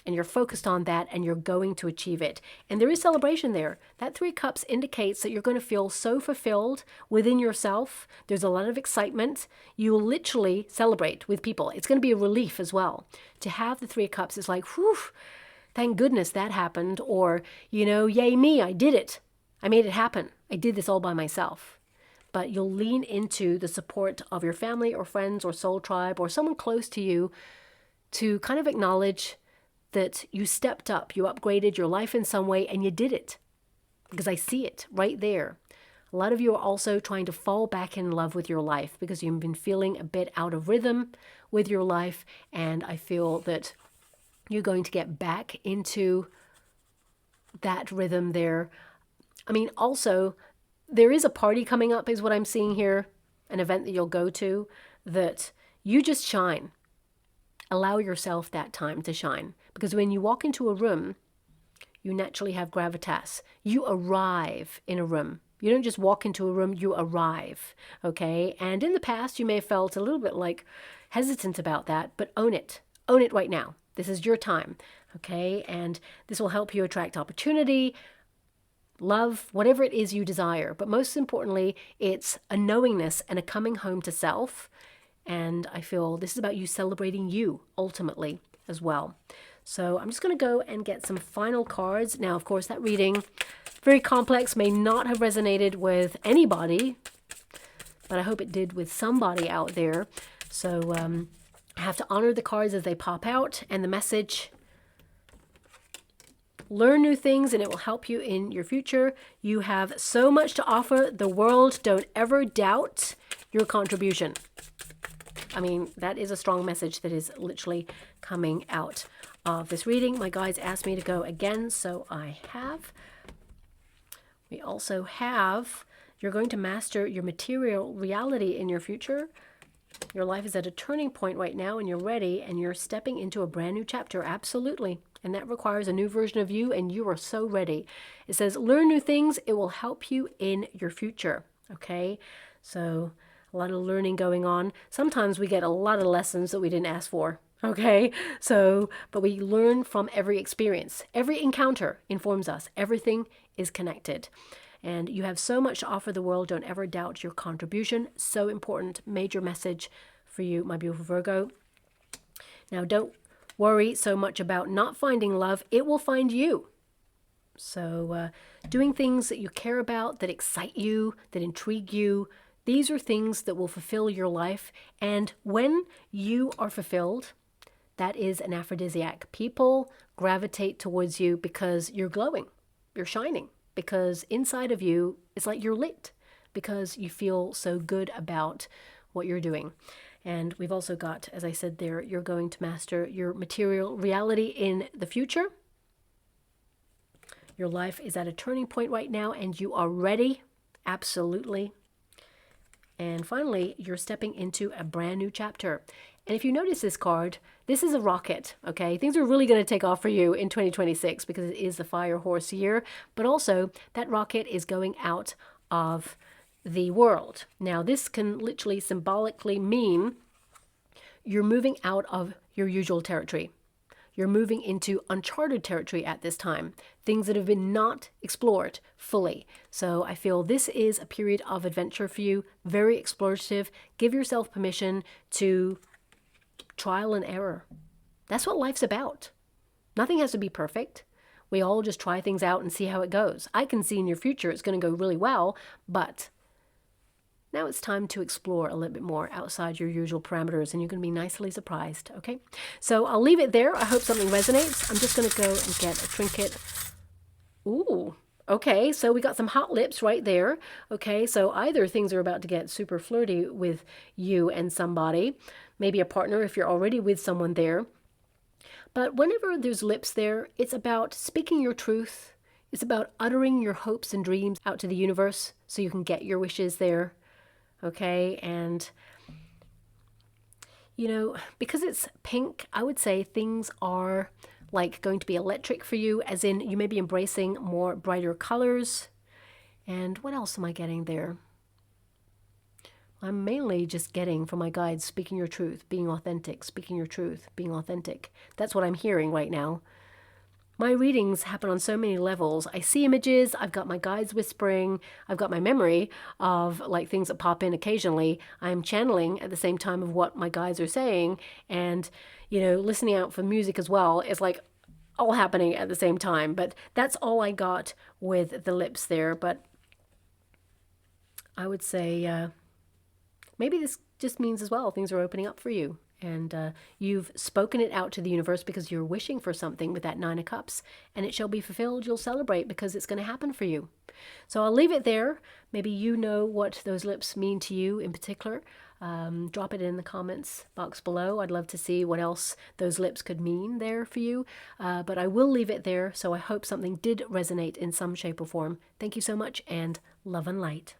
And you're focused on that and you're going to achieve it. And there is celebration there. That 3 Cups indicates that you're going to feel so fulfilled within yourself. There's a lot of excitement. You will literally celebrate with people. It's going to be a relief as well. To have the 3 Cups is like, whew, thank goodness that happened. Or, you know, yay me, I did it. I made it happen. I did this all by myself. But you'll lean into the support of your family or friends or soul tribe or someone close to you to kind of acknowledge that you stepped up, you upgraded your life in some way, and you did it. Because I see it right there. A lot of you are also trying to fall back in love with your life because you've been feeling a bit out of rhythm with your life, and I feel that you're going to get back into that rhythm there. I mean, also, there is a party coming up is what I'm seeing here, an event that you'll go to, that you just shine. Allow yourself that time to shine. Because when you walk into a room, you naturally have gravitas. You arrive in a room. You don't just walk into a room, you arrive, okay? And in the past, you may have felt a little bit like hesitant about that, but own it. Own it right now. This is your time, okay? And this will help you attract opportunity, love, whatever it is you desire. But most importantly, it's a knowingness and a coming home to self. And I feel this is about you celebrating you ultimately as well. So I'm just going to go and get some final cards. Now, of course, that reading, very complex, may not have resonated with anybody, but I hope it did with somebody out there. So I have to honor the cards as they pop out, and the message: learn new things and it will help you in your future. You have so much to offer the world. Don't ever doubt your contribution. I mean, that is a strong message that is literally coming out of this reading. My guides asked me to go again, so I have. We also have, you're going to master your material reality in your future. Your life is at a turning point right now and you're ready and you're stepping into a brand new chapter. Absolutely. And that requires a new version of you and you are so ready. It says, learn new things. It will help you in your future. Okay. So a lot of learning going on. Sometimes we get a lot of lessons that we didn't ask for. Okay. So, but we learn from every experience. Every encounter informs us. Everything is connected. And you have so much to offer the world. Don't ever doubt your contribution. So important. Major message for you, my beautiful Virgo. Now, don't worry so much about not finding love. It will find you. So doing things that you care about, that excite you, that intrigue you, these are things that will fulfill your life. And when you are fulfilled, that is an aphrodisiac. People gravitate towards you because you're glowing, you're shining. Because inside of you, it's like you're lit because you feel so good about what you're doing. And we've also got, as I said there, you're going to master your material reality in the future. Your life is at a turning point right now and you are ready. Absolutely. And finally, you're stepping into a brand new chapter. And if you notice this card, this is a rocket, okay? Things are really going to take off for you in 2026 because it is the fire horse year. But also, that rocket is going out of the world. Now, this can literally symbolically mean you're moving out of your usual territory. You're moving into uncharted territory at this time, things that have been not explored fully. So I feel this is a period of adventure for you, very explorative. Give yourself permission to trial and error. That's what life's about. Nothing has to be perfect. We all just try things out and see how it goes. I can see in your future it's going to go really well, but now it's time to explore a little bit more outside your usual parameters, and you're going to be nicely surprised, okay? So I'll leave it there. I hope something resonates. I'm just going to go and get a trinket. Ooh, okay, so we got some hot lips right there. Okay, so either things are about to get super flirty with you and somebody, maybe a partner if you're already with someone there. But whenever there's lips there, it's about speaking your truth. It's about uttering your hopes and dreams out to the universe so you can get your wishes there. Okay, and you know, because it's pink, I would say things are like going to be electric for you, as in you may be embracing more brighter colors. And what else am I getting there? I'm mainly just getting from my guides, speaking your truth, being authentic, speaking your truth, being authentic. That's what I'm hearing right now. My readings happen on so many levels. I see images, I've got my guides whispering, I've got my memory of like things that pop in occasionally. I'm channeling at the same time of what my guides are saying, and you know, listening out for music as well. It's like all happening at the same time. But that's all I got with the lips there. But I would say maybe this just means as well things are opening up for you. And you've spoken it out to the universe because you're wishing for something with that Nine of Cups, and it shall be fulfilled. You'll celebrate because it's going to happen for you. So I'll leave it there. Maybe you know what those lips mean to you in particular. Drop it in the comments box below. I'd love to see what else those lips could mean there for you. But I will leave it there. So I hope something did resonate in some shape or form. Thank you so much, and love and light.